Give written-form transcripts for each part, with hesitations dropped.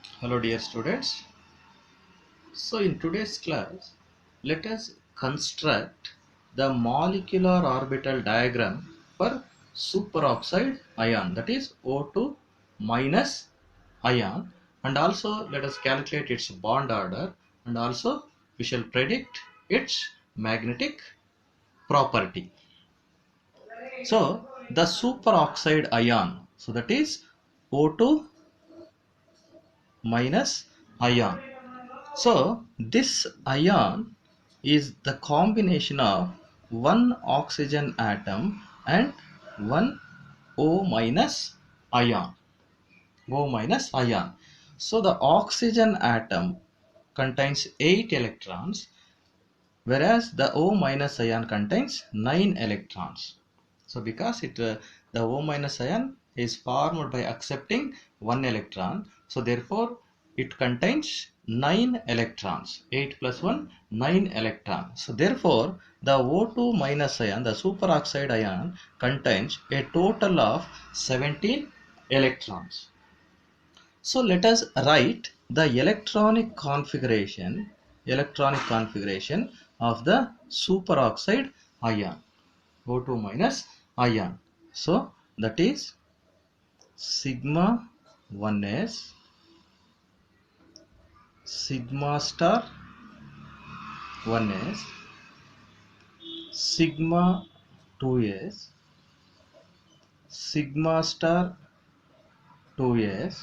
Hello dear students. So in today's class, let us construct the molecular orbital diagram for superoxide ion, that is O2 minus ion, and also let us calculate its bond order, and also we shall predict its magnetic property. So the superoxide ion, so that is O2 minus ion. So this ion is the combination of one oxygen atom and one O minus ion. O minus ion. So the oxygen atom contains 8 electrons, whereas the O minus ion contains 9 electrons. So because the O minus ion is formed by accepting one electron, so therefore it contains 9 electrons. 8 plus 1, 9 electrons. So therefore the O2 minus ion, the superoxide ion, contains a total of 17 electrons. So let us write the electronic configuration of the superoxide ion, O2 minus ion. So that is sigma 1s, sigma star 1s, sigma 2s, sigma star 2s,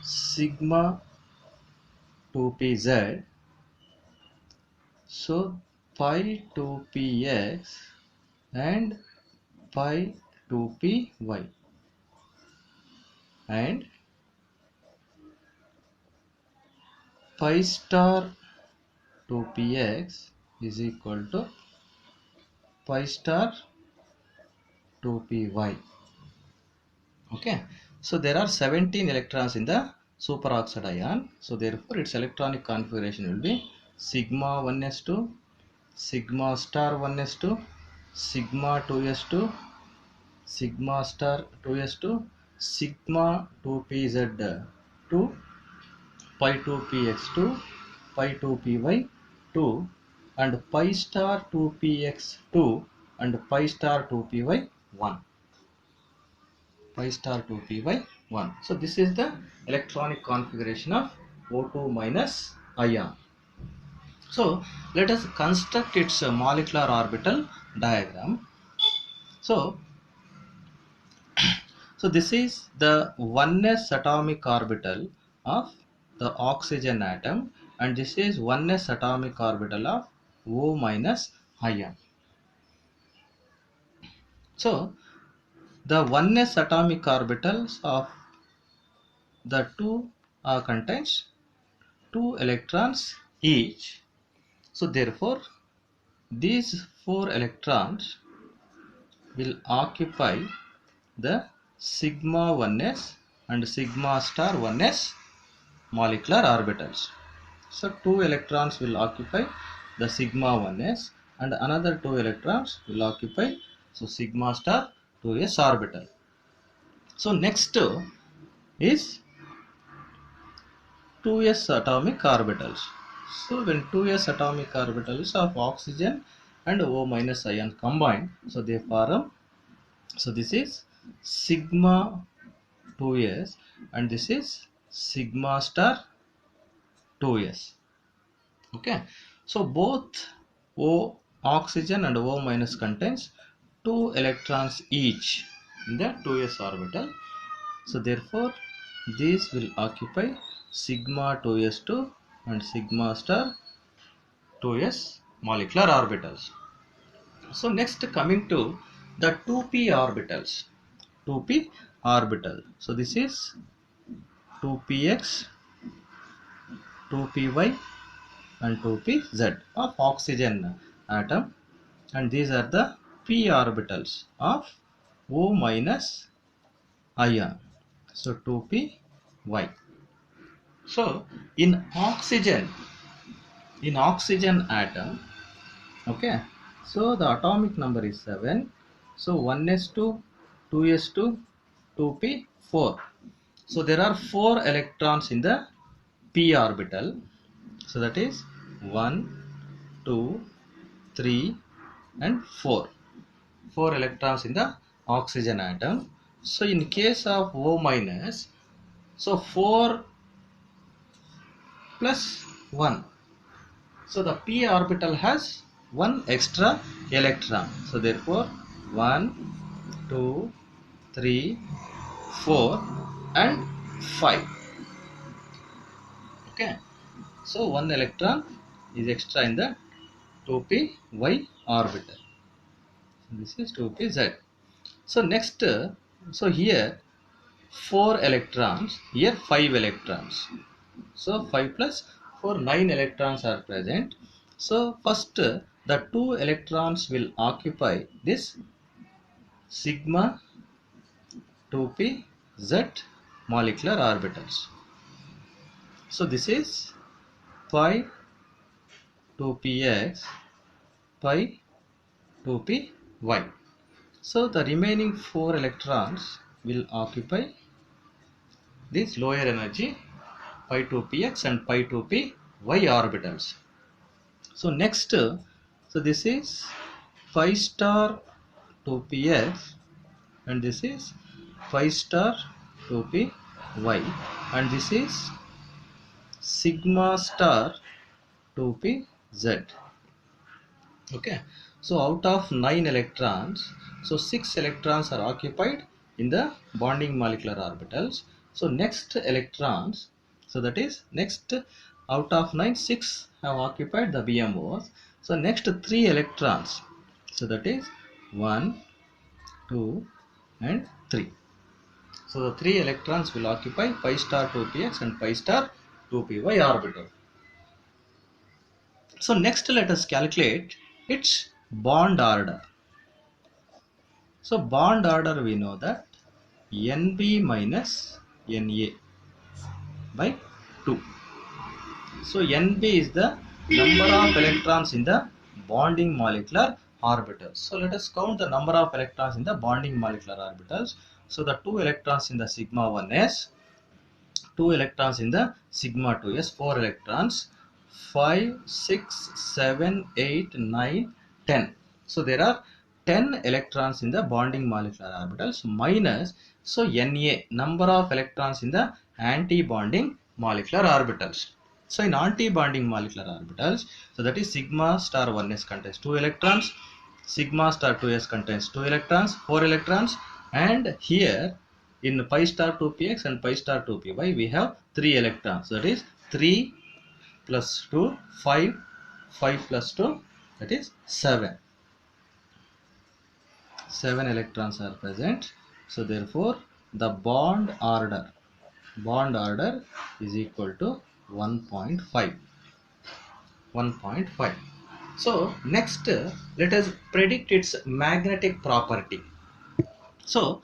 sigma 2pz, so pi 2px and pi 2py, and pi star 2px is equal to pi star 2py. Okay, so there are 17 electrons in the superoxide ion, so therefore its electronic configuration will be sigma 1s2, sigma star 1s2, sigma 2s2, sigma star 2s2, sigma 2pz2, pi 2px2, pi 2py2, and pi star 2px2 and pi star 2py1. Pi star 2py1. So this is the electronic configuration of O2 minus ion. So let us construct its molecular orbital diagram. So this is the 1s atomic orbital of the oxygen atom, and this is 1s atomic orbital of O minus ion. So the 1s atomic orbitals of the two contains 2 electrons each. So therefore these 4 electrons will occupy the sigma 1s and sigma star 1s molecular orbitals. So 2 electrons will occupy the sigma 1s and another 2 electrons will occupy so sigma star 2s orbital. So next is 2s atomic orbitals. So when 2s atomic orbitals of oxygen and O minus ion combine, so they form, so this is sigma 2s and this is sigma star 2s. Okay, so both O oxygen and O minus contains 2 electrons each in the 2s orbital. So therefore these will occupy sigma 2s2 and sigma star 2s molecular orbitals. So next coming to the 2p orbitals. 2p orbital. So this is 2px, 2py and 2pz of oxygen atom, and these are the p orbitals of O minus ion. So 2py. So in oxygen atom, okay, so the atomic number is 7. So 1s2, 2s2, 2p4. So there are 4 electrons in the p orbital. So that is 1, 2, 3 and 4. 4 electrons in the oxygen atom. So in case of O minus, so 4 plus 1. So the p orbital has 1 extra electron. So therefore 1, 2, 3, 4 and 5. Okay. So 1 electron is extra in the 2p y orbital. This is 2p z. So next, so here 4 electrons, here 5 electrons. So 5 plus 4, 9 electrons are present. So first, the 2 electrons will occupy this sigma 2p z molecular orbitals. So this is pi 2px pi 2py. So the remaining 4 electrons will occupy these lower energy pi 2px and pi 2py orbitals. So next, so this is pi star 2px and this is pi star 2py and this is sigma star 2pz. Okay, so out of 9 electrons, so 6 electrons are occupied in the bonding molecular orbitals. So next electrons, so that is next out of 9, 6 have occupied the BMOs. So next 3 electrons, so that is 1, 2 and 3. So the 3 electrons will occupy pi star 2px and pi star 2py orbital. So next let us calculate its bond order. So bond order we know that Nb minus Na by 2. So Nb is the number of electrons in the bonding molecular orbitals. So let us count the number of electrons in the bonding molecular orbitals. So the 2 electrons in the sigma 1s, 2 electrons in the sigma 2s, 4 electrons, 5, 6, 7, 8, 9, 10. So there are 10 electrons in the bonding molecular orbitals minus, so Na, number of electrons in the anti-bonding molecular orbitals. So in anti-bonding molecular orbitals, so that is sigma star 1s contains 2 electrons, sigma star 2s contains 2 electrons, 4 electrons, and here in pi star 2px and pi star 2py we have 3 electrons, that is 3 plus 2, 5, 5 plus 2, that is 7. 7 electrons are present. So therefore the bond order is equal to 1.5. 1.5. So next, let us predict its magnetic property. So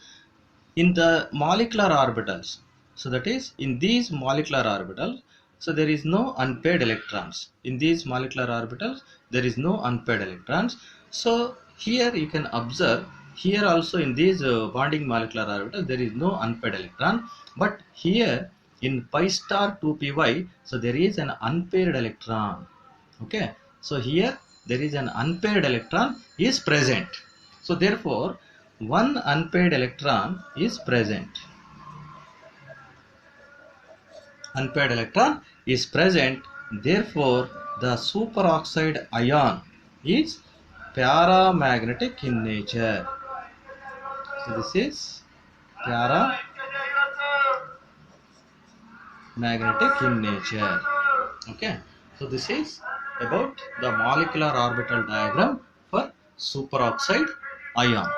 in the molecular orbitals, so that is in these molecular orbitals, so there is no unpaired electrons. In these molecular orbitals there is no unpaired electrons. So here you can observe, here also in these bonding molecular orbitals there is no unpaired electron, but here in pi star 2py, so there is an unpaired electron. Okay, so here there is an unpaired electron is present. So therefore one unpaired electron is present. Unpaired electron is present. Therefore the superoxide ion is paramagnetic in nature. So this is paramagnetic in nature. Okay, so this is about the molecular orbital diagram for superoxide ion.